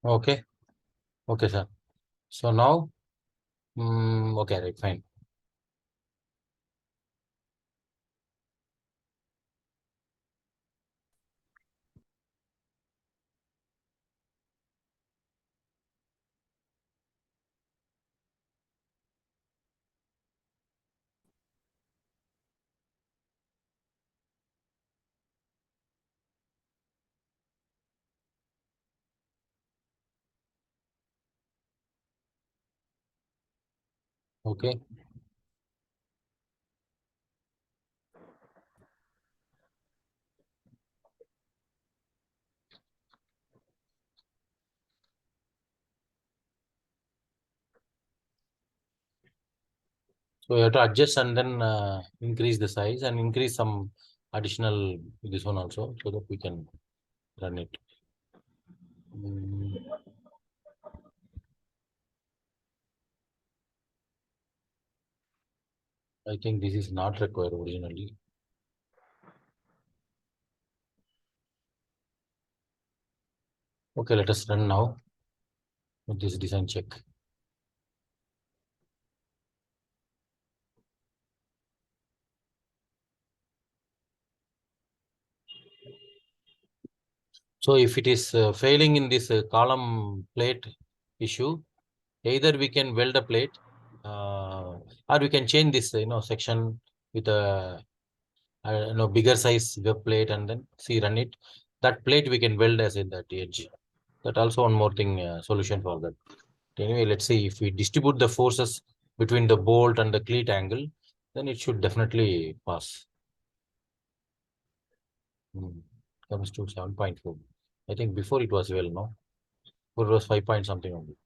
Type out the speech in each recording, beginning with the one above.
Okay. Okay, sir. So now, okay, right, fine. Okay. So you have to adjust and then increase the size and increase some additional this one also so that we can run it. Mm, I think this is not required originally. Okay, let us run now with this design check. So if it is failing in this column plate issue, either we can weld a plate or we can change this section with a bigger size web plate and then see run it. That plate we can weld as in that edge. That also one more thing solution for that. Anyway, let's see if we distribute the forces between the bolt and the cleat angle, then it should definitely pass. Comes to 7.4. I think before it was well, no? Before it was 5 point something only.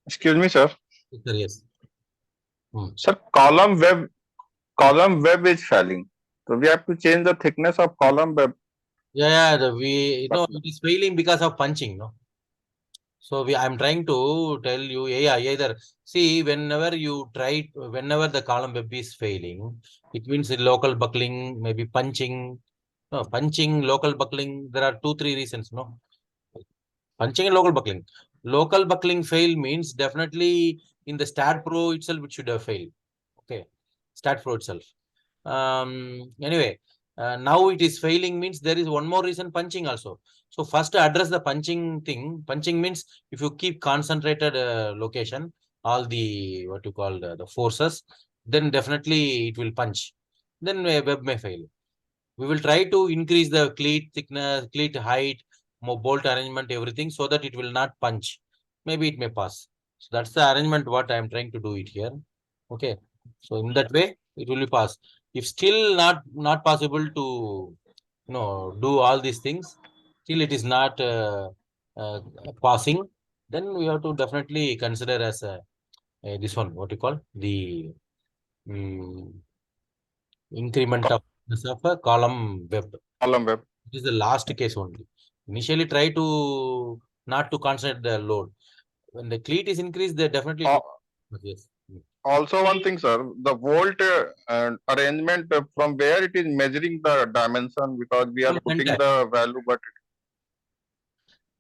Excuse me, sir. Sir, yes. Sir, column web is failing. So we have to change the thickness of column web. Yeah, it is failing because of punching, no? So I'm trying to tell you, yeah, either see whenever the column web is failing, it means the local buckling, maybe punching, no, punching, local buckling. There are 2, 3 reasons, no? Punching and local buckling. Local buckling fail means definitely in the Stat Pro itself, it should have failed. Okay, Stat Pro itself. Anyway, now it is failing means there is one more reason, punching also. So first to address the punching thing. Punching means if you keep concentrated location, all the what you call the forces, then definitely it will punch. Then web may fail. We will try to increase the cleat thickness, cleat height, bolt arrangement, everything so that it will not punch. Maybe it may pass. So that's the arrangement what I am trying to do it here. Okay. So in that way, it will be pass. If still not possible to do all these things, still it is not uh, passing, then we have to definitely consider as this one what you call the um, increment Co- of a column web. Column web. It is the last case only. Initially, try to not to concentrate the load. When the cleat is increased, they definitely it Al- will. Yes. Also, one thing, sir, the volt arrangement from where it is measuring the dimension, because we are From putting center. the value, but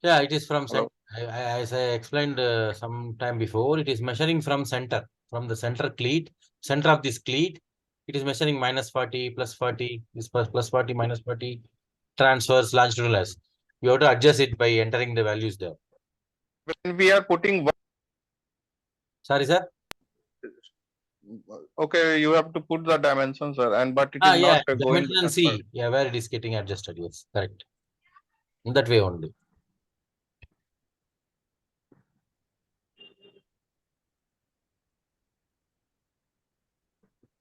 Yeah, it is from center. hello. As I explained some time before, it is measuring from center, from the center cleat, center of this cleat. It is measuring -40, +40, this +40, -40, transfers, longitudinal. You have to adjust it by entering the values there. When we are putting Sorry, sir. okay, you have to put the dimension, sir, and but it is Yeah, not going dimension and as per. C. Yeah, where it is getting adjusted. Yes, correct. In that way only.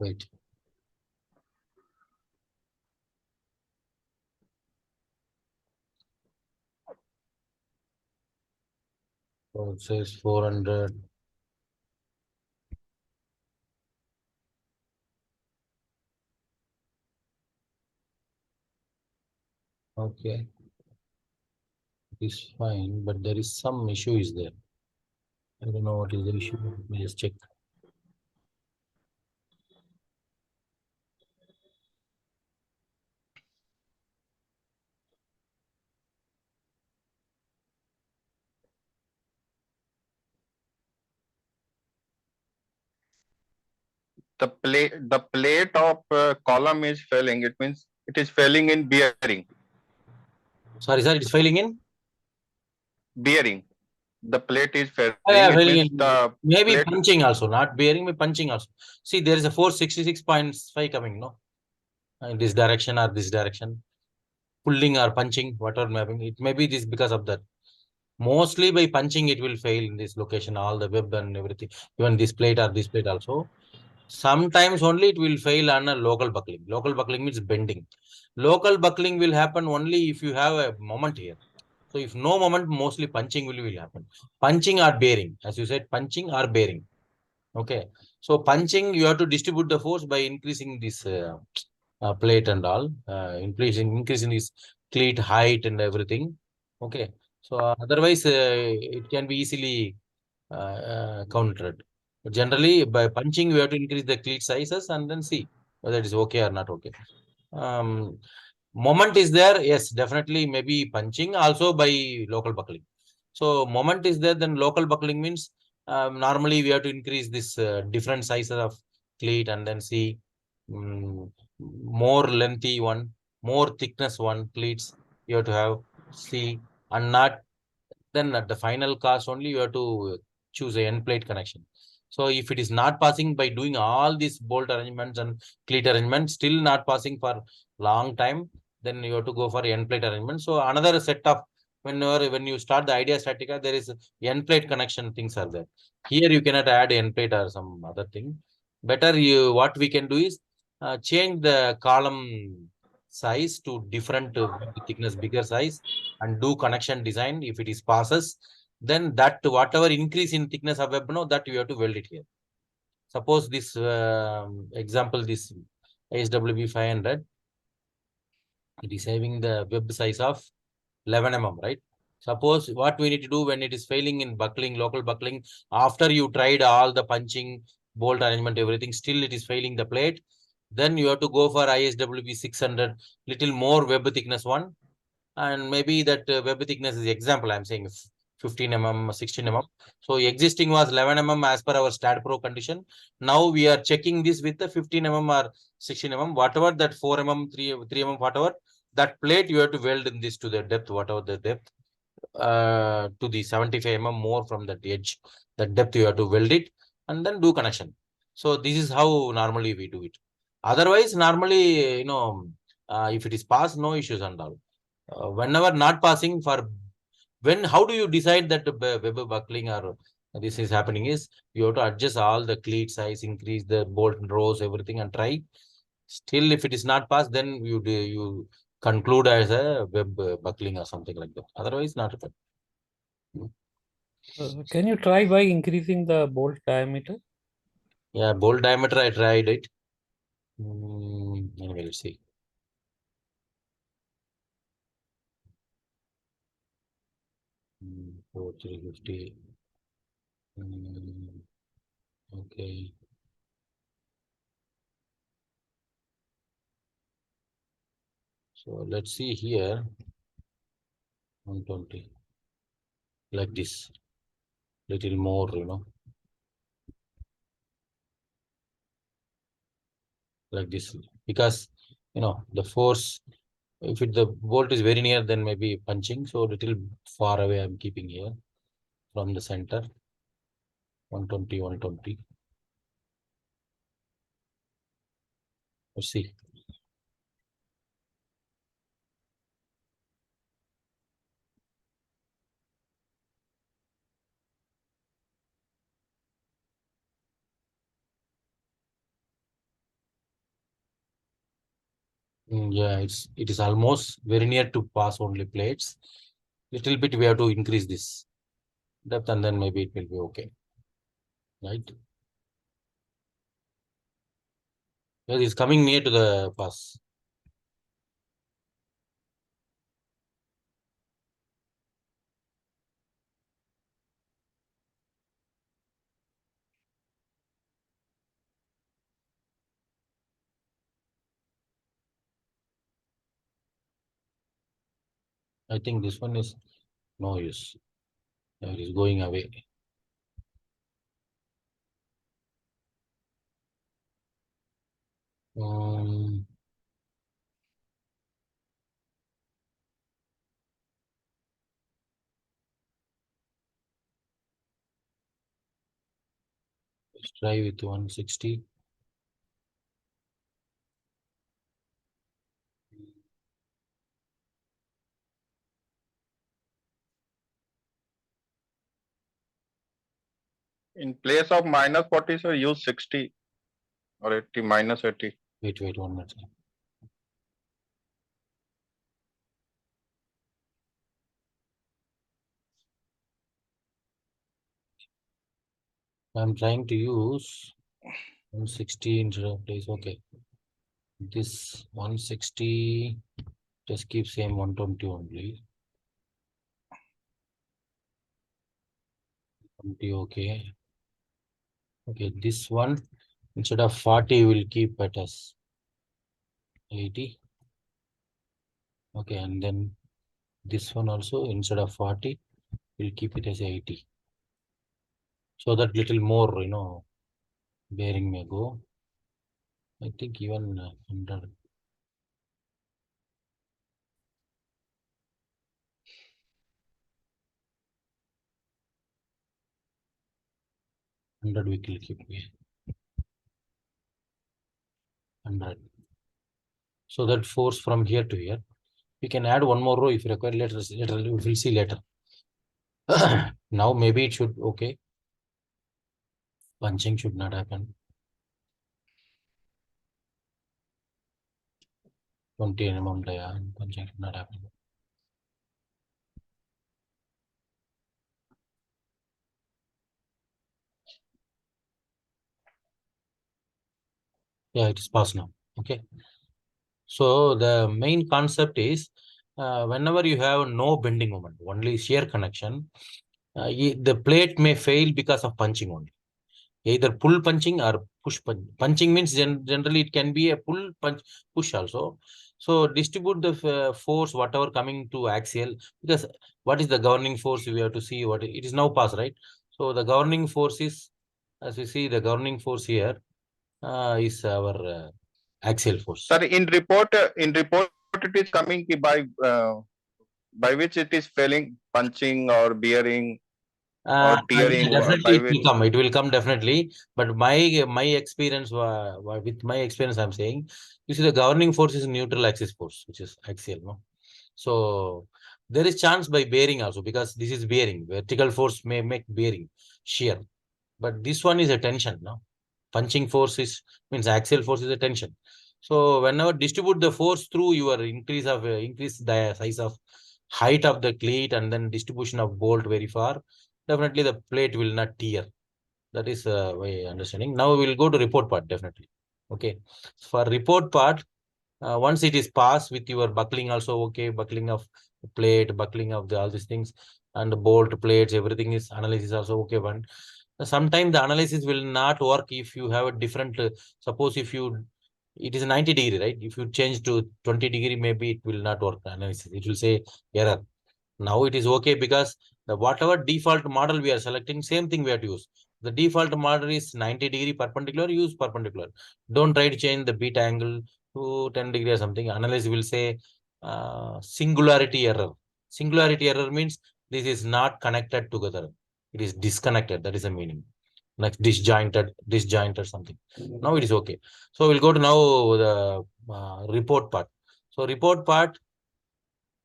Wait. So it says 400. Okay. is fine, but there is some issue is there. I don't know what is the issue. Let me just check. The plate of column is failing. It means it is failing in bearing. Sorry, sir, it's failing in? Bearing. The plate is failing. Yeah, It failing means in. the Maybe plate. punching also, not bearing, maybe punching also. See, there is a 466.5 coming, no? In this direction or this direction. Pulling or punching, whatever mapping. It may be this because of that. Mostly by punching, it will fail in this location, all the web and everything. Even this plate or this plate also. Sometimes only it will fail on a local buckling. Local buckling means bending. Local buckling will happen only if you have a moment here. So if no moment, mostly punching will happen. Punching or bearing, as you said, punching or bearing. Okay. So punching, you have to distribute the force by increasing this plate and all, increasing this cleat height and everything. Okay. So otherwise, it can be easily countered. But generally, by punching, we have to increase the cleat sizes and then see whether it is okay or not okay. Moment is there, yes, definitely, maybe punching also by local buckling. So moment is there, then local buckling means normally we have to increase this different sizes of cleat and then see more lengthy one, more thickness one cleats you have to have, see, and not then at the final cost only you have to choose a end plate connection. So if it is not passing by doing all these bolt arrangements and cleat arrangements, still not passing for long time, then you have to go for end plate arrangement. So another set of when you start the idea statica, there is end plate connection things are there. Here you cannot add end plate or some other thing. Better you what we can do is change the column size to different thickness, bigger size, and do connection design. If it is passes, then that whatever increase in thickness of web, no, that you have to weld it here. Suppose this example, this ASWB 500, it is having the web size of 11 mm, right? Suppose what we need to do when it is failing in buckling, local buckling, after you tried all the punching, bolt arrangement, everything, still it is failing the plate, then you have to go for ISWB 600, little more web thickness one, and maybe that web thickness is example I'm saying 15 mm, 16 mm. So existing was 11 mm as per our StatPro condition. Now we are checking this with the 15 mm or 16 mm, whatever that 4 mm, 3 mm, whatever that plate you have to weld in this to the depth, whatever the depth, to the 75 mm more from that edge, that depth you have to weld it and then do connection. So this is how normally we do it. Otherwise, normally, if it is passed, no issues and all. Whenever not passing for how do you decide that web buckling or this is happening is you have to adjust all the cleat size, increase the bolt rows, everything, and try. Still, if it is not passed, then you conclude as a web buckling or something like that. Otherwise, not affected. Can you try by increasing the bolt diameter? Yeah, bolt diameter, I tried it. Anyway, let's see. Mm, 4350. Okay. So let's see here. 120. Like this. Little more, like this. Because, the force, if the bolt is very near, then maybe punching. So little far away, I'm keeping here from the center. 120, 120. Let's see. Yeah, it is almost very near to pass only plates. Little bit we have to increase this depth and then maybe it will be okay. Right? Yes, it's coming near to the pass. I think this one is no use. It is going away. Let's try with 160. In place of -40, so use 60 or 80, -80. Wait, 1 minute. I'm trying to use 160 instead of place. Okay. This 160 just keep same 120 only. 20, okay. Okay, this one instead of 40 will keep it as 80. Okay, and then this one also instead of 40 we'll keep it as 80. So that little more, bearing may go. I think even 100. 100 we will keep here. 100. So that force from here to here. We can add one more row if required later. We will see later. Now maybe it should okay. Punching should not happen. 20 mm dia. Punching should not happen. Yeah, it is passed now. Okay. So the main concept is whenever you have no bending moment, only shear connection, the plate may fail because of punching only. Either pull punching or push punch. Punching means generally it can be a pull punch push also. So distribute the force whatever coming to axial, because what is the governing force we have to see what it is now passed, right? So the governing force is, as you see, the governing force here is our axial force. Sir, in report it is coming by which it is failing, punching or bearing or tearing. Definitely it will come. It will come definitely. But my experience with my experience, I'm saying, you see, the governing force is neutral axis force, which is axial, no? So there is chance by bearing also, because this is bearing. Vertical force may make bearing shear, but this one is a tension, no? Punching force means axial force is a tension. So whenever distribute the force through your increase the size of height of the cleat and then distribution of bolt very far, definitely the plate will not tear. That is my understanding. Now we will go to report part, definitely. Okay. For report part, once it is passed with your buckling also, okay, buckling of plate, buckling of all these things, and the bolt plates, everything is analysis also okay. One, sometimes the analysis will not work if you have a different, suppose if you, it is 90 degree, right? If you change to 20 degree, maybe it will not work analysis. It will say error. Now it is okay because the whatever default model we are selecting, same thing we have to use. The default model is 90 degree perpendicular, use perpendicular. Don't try to change the beta angle to 10 degree or something. Analysis will say singularity error. Singularity error means this is not connected together. It is disconnected. That is the meaning. Like disjointed something. Now it is okay. So we'll go to now the report part. So report part,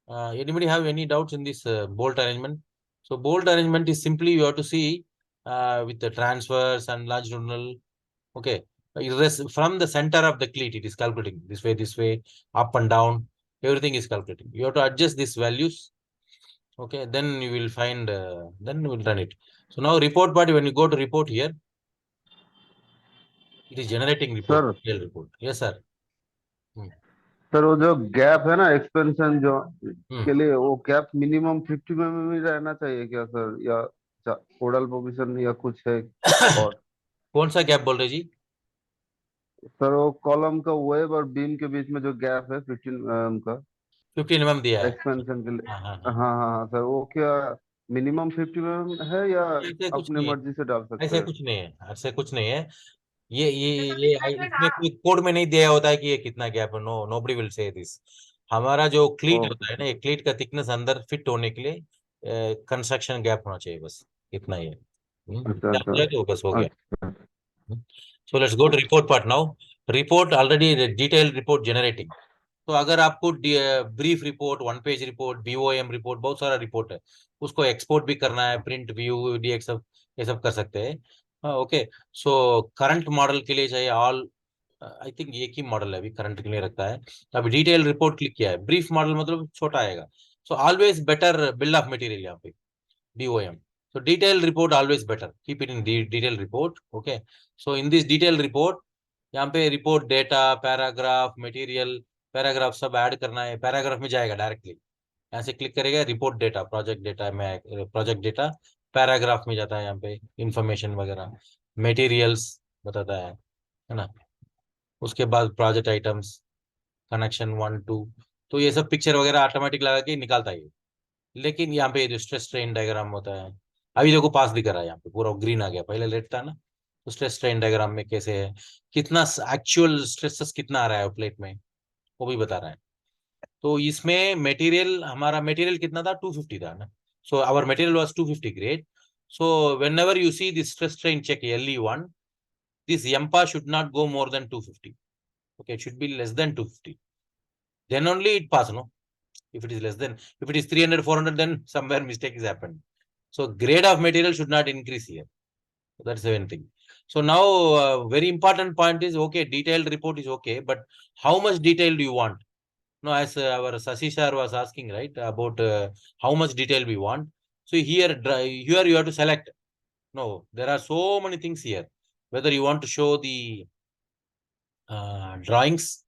anybody have any doubts in this bolt arrangement? So bolt arrangement is simply you have to see with the transverse and longitudinal. Okay, from the center of the cleat, it is calculating this way, up and down. Everything is calculating. You have to adjust these values. Okay, then you will find. Then you will run it. So now report part. When you go to report here, it is generating report. Sir Report. Yes, sir. Sir वो जो gap है ना expansion जो Hmm. के लिए वो gap minimum 50 mm ही रहना चाहिए क्या सर, या कोडल पोजीशन या कुछ है और? कौन सा गैप बोल रहे जी? सर वो कॉलम का वेब और बीम के बीच में जो गैप है 15 mm का। 15 mm दिया है। एक्सपेंशन के लिए। हाँ हाँ हाँ हाँ। हाँ हाँ सर, वो क्या मिनिमम 50 mm है या ऐसे कुछ अपने नहीं है, मर्जी से डाल सकते ऐसे हैं? कुछ नहीं है, ऐसे कुछ नहीं है। इसमें कोई कोड में नहीं दिया होता है कि ये कितना गैप है। No, nobody will say this. हमारा जो क्लीट होता है ना, ओके। ये क्लीट का थिकनेस अंदर फिट होने के लिए कंस्ट्रक्शन गैप होना चाहिए, बस इतना ही है। अच्छा जान अच्छा जाए तो बस हो गया। अच्छा। So let's go to report part now. Report already detail report generating. तो अगर आपको brief report, 1 page report, BOM report, बहुत सारा रिपोर्ट है, उसको एक्सपोर्ट भी करना है, प्रिंट, व्यू, डीएक्स, सब ये सब कर सकते हैं। ओके। सो करंट मॉडल के लिए चाहिए ऑल, आई थिंक एक ही मॉडल है अभी करंट के लिए रखता है। अभी डिटेल रिपोर्ट क्लिक किया है, ब्रीफ मॉडल मतलब छोटा आएगा। So always better build of material यहाँ पे, BOM. So detailed report always better. Keep it in detailed report. Okay. So in this detailed report, यहाँ पे report data, paragraph, material, paragraph सब ऐड करना है। पैराग्राफ में जाएगा डायरेक्टली, यहाँ से क्लिक करेगा, रिपोर्ट डेटा, प्रोजेक्ट डेटा में, प्रोजेक्ट डेटा पैराग्राफ में जाता है, यहाँ पे इंफॉर्मेशन वगैरह, मटेरियल्स बताता है ना। उसके बाद प्रोजेक्ट आइटम्स, कनेक्शन 1 2, तो ये सब पिक्चर वगैरह ऑटोमेटिक लगा के निकालता है। लेकिन यहाँ पे स्ट्रेस स्ट्रेन डायग्राम होता है। अभी देखो पास दिख रहा है, यहाँ पे पूरा ग्रीन आ गया, पहले रेड था ना। तो स्ट्रेस स्ट्रेन डायग्राम में कैसे है, कितना एक्चुअल स्ट्रेसेस कितना आ रहा है प्लेट में, वो भी बता रहा है। तो इसमें मटेरियल, हमारा मटेरियल कितना था, 250 था ना। So our material was 250 grade. So whenever you see this stress strain check LE1, this MPa should not go more than 250. Okay, it should be less than 250. Then only it pass, no? If it is less than, if it is 300 400, then somewhere mistake is happened. So grade of material should not increase here. That's the one thing. So now very important point is, okay, detailed report is okay, but how much detail do you want? No, as our Sashi sir was asking, right, about how much detail we want. So here you have to select. No, there are so many things here, whether you want to show the drawings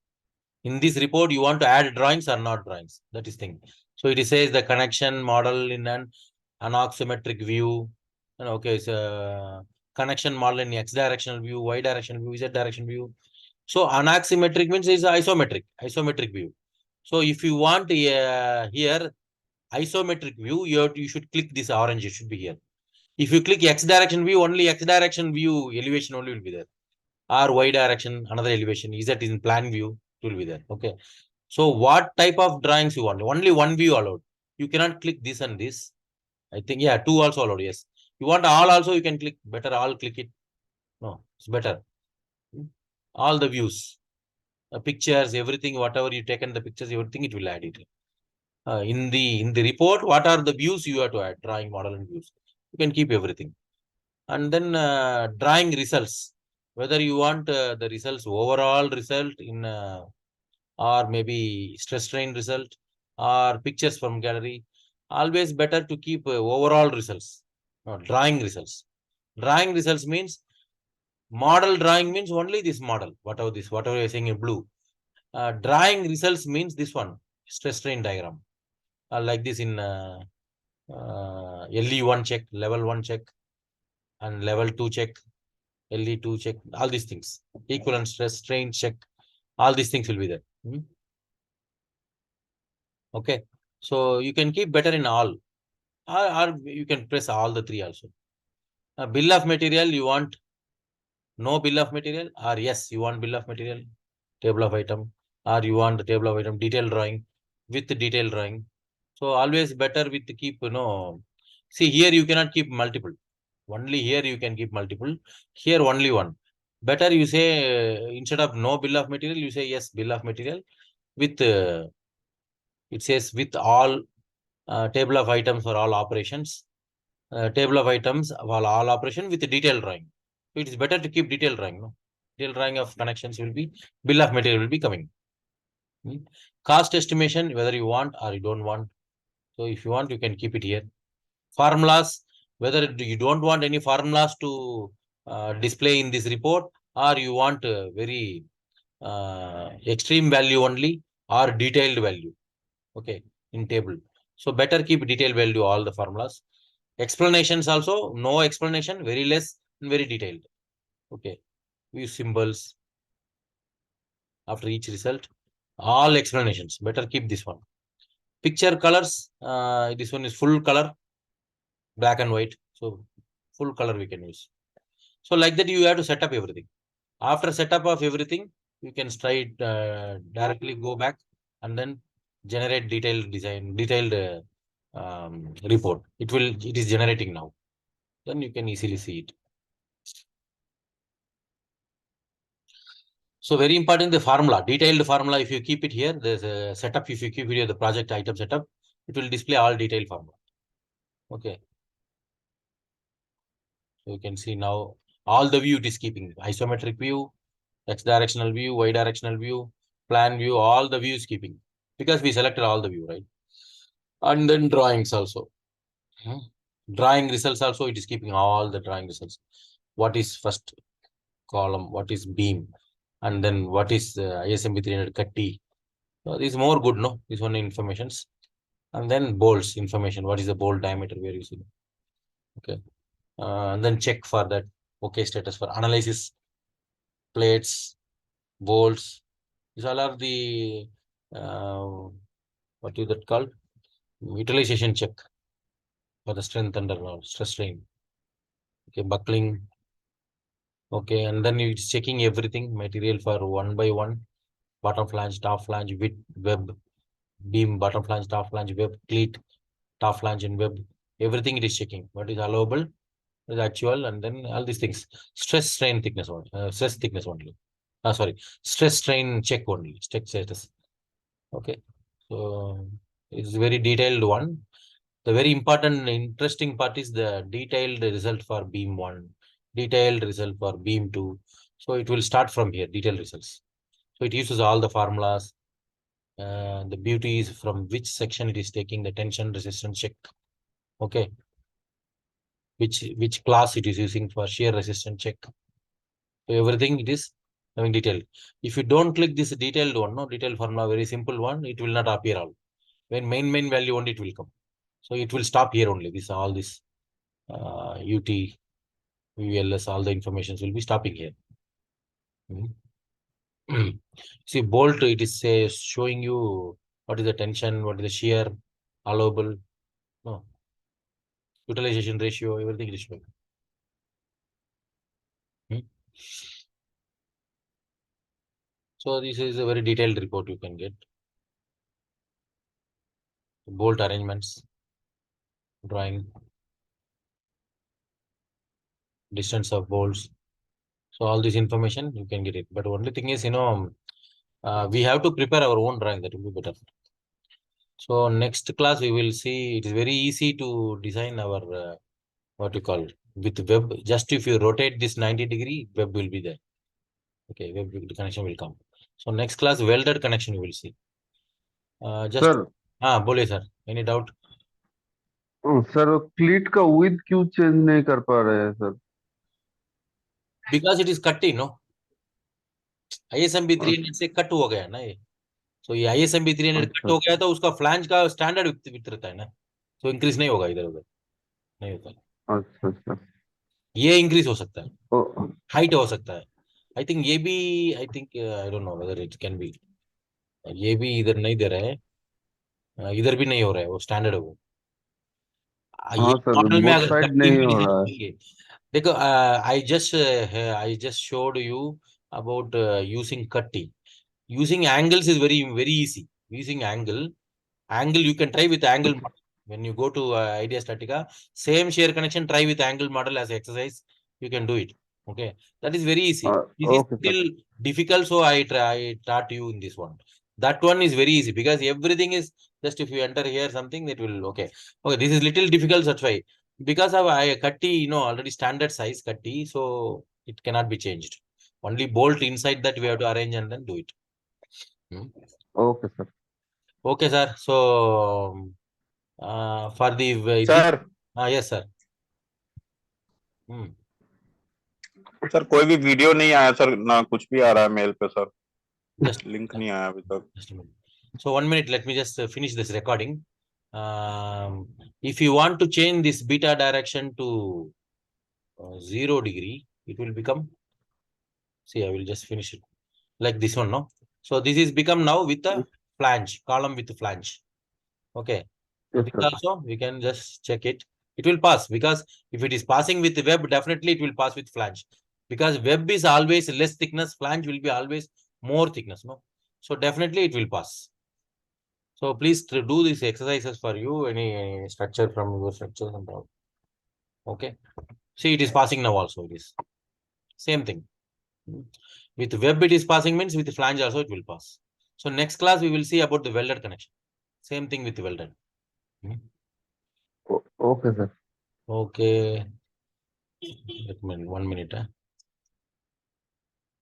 in this report, you want to add drawings or not drawings, that is thing. So it says the connection model in an anaxiometric view, and okay, so connection model in x directional view, y directional view, z direction view. So anaxiometric means is isometric view. So if you want here isometric view, you should click this orange, it should be here. If you click x direction view, only x direction view elevation only will be there, or y direction another elevation, z is in plan view, it will be there. Okay. So what type of drawings you want? Only one view allowed. You cannot click this and this. I think, yeah, two also allowed. Yes. You want all also, you can click. Better all click it. No, it's better. All the views, pictures, everything, whatever you taken the pictures, everything, it will add it. In the report, what are the views you have to add? Drawing, model, and views. You can keep everything. And then drawing results. Whether you want the results, overall result in or maybe stress strain result or pictures from gallery, always better to keep overall results, drawing results. Drawing results means model drawing means only this model, whatever you're saying in blue. Drawing results means this one, stress strain diagram, like this in LE1 check, level 1 check, and level 2 check, LE2 check, all these things, equivalent stress strain check, all these things will be there. Okay, so you can keep better in all, or you can press all the three also. Bill of material, you want no bill of material, or yes, you want bill of material, table of item, or you want the table of item detailed drawing with the detailed drawing. So always better with the keep, see here you cannot keep multiple. Only here you can keep multiple. Here only one. Better you say instead of no bill of material, you say yes, bill of material with it says with all table of items for all operations, table of items for all operation with detailed drawing. So it is better to keep detailed drawing. No? Detailed drawing of connections will be, bill of material will be coming. Cost estimation, whether you want or you don't want. So if you want, you can keep it here. Formulas, whether you don't want any formulas to display in this report, or you want very extreme value only or detailed value. Okay, in table. So better keep detailed value all the formulas. Explanations also, no explanation, very less and very detailed. Okay, use symbols after each result. All explanations, better keep this one. Picture colors, this one is full color, black and white. So full color we can use. So like that, you have to set up everything. After setup of everything, you can straight directly go back and then generate detailed design, detailed report. It is generating now. Then you can easily see it. So very important, the formula, detailed formula. If you keep it here, there's a setup. If you keep it here, the project item setup, it will display all detailed formula. Okay. So you can see now all the view it is keeping isometric view, X directional view, Y directional view, plan view, all the views keeping because we selected all the view, right? And then drawings also. Drawing results also, it is keeping all the drawing results. What is first column, what is beam, and then what is ISMB 300 Cutty. So this is more good, no? This one informations. And then bolts information. What is the bolt diameter we are using? Okay. And then check for that. Okay, status for analysis, plates, bolts. These all are the what is that called? Utilization check for the strength under stress strain. Okay, buckling. Okay, and then it's checking everything material for one by one. Bottom flange, top flange, width, web, beam, bottom flange, top flange, web, cleat, top flange, and web. Everything it is checking. What is allowable, is actual, and then all these things. Stress strain thickness only. Stress thickness only. Sorry, stress strain check only. Check status. Okay, so it's very detailed one. The very important, interesting part is the detailed result for beam 1, detailed result for beam 2. So it will start from here, detailed results. So it uses all the formulas. The beauty is from which section it is taking the tension resistance check. Okay. Which class it is using for shear resistance check. So everything it is having detailed. If you don't click this detailed one, no detailed formula, very simple one, it will not appear all. When main value only it will come. So it will stop here only. This all this UT, VLS, all the informations will be stopping here. See, bolt, it is showing you what is the tension, what is the shear, allowable, no, utilization ratio, everything is showing. So this is a very detailed report you can get. Bolt arrangements, drawing, distance of bolts. So all this information you can get it. But only thing is, we have to prepare our own drawing. That will be better. So next class we will see. It is very easy to design our what you call with web. Just if you rotate this 90-degree, web will be there. Okay, web connection will come. So next class welded connection you will see. Just sir बोले sir. Any doubt? Sir क्लीट का width क्यों change नहीं कर पा रहे हैं sir? Because it is cutty, no? ISMB 300 से cut हो गया ना ये. So ये ISMB 300 कट हो गया तो उसका फ्लैंज का स्टैंडर्ड विड्थ रहता है ना. So इंक्रीज नहीं होगा इधर उधर. नहीं होता. अच्छा अच्छा. ये इंक्रीज हो सकता है. हाइट हो सकता है. I think ये भी I think I don't know whether it can be. ये भी इधर नहीं दे रहा है. इधर भी नहीं हो रहा है. वो स्टैंडर्ड है वो. ये हाँ सर, मॉडल में बोथ अगर साइड नहीं हो रहा है. देखो I just showed you about using cutty. Using angles is very easy. Using angle you can try with angle model. When you go to Idea Statica, same shear connection, try with angle model as exercise. You can do it. Okay, that is very easy. This is still difficult, so I taught you in this one. That one is very easy because everything is just if you enter here something that will okay. This is little difficult, that's why because of cutty, already standard size cutty, so it cannot be changed. Only bolt inside that we have to arrange and then do it. Okay, sir. Okay, sir. So for the sir yes, sir. Sir कोई भी video नहीं आया sir, ना कुछ भी आ रहा है mail पे सर. Just लिंक नहीं आया अभी तक. Just a minute. So 1 minute, let me just finish this recording. If you want to change this beta direction to 0 degree, it will become. See, I will just finish it like this one, no? So this is become now with a flange, column with a flange. Okay. Yes, This sir. also we can just check it. It will pass because if it is passing with web, definitely it will pass with flange. Because web is always less thickness, flange will be always more thickness, no? So definitely it will pass. So please do these exercises for you, any structure from your structures and all. Okay. See, it is passing now also, it is. Same thing. With web it is passing means with flange also it will pass. So next class we will see about the welded connection. Same thing with welded. Okay, sir. Okay. 1 minute.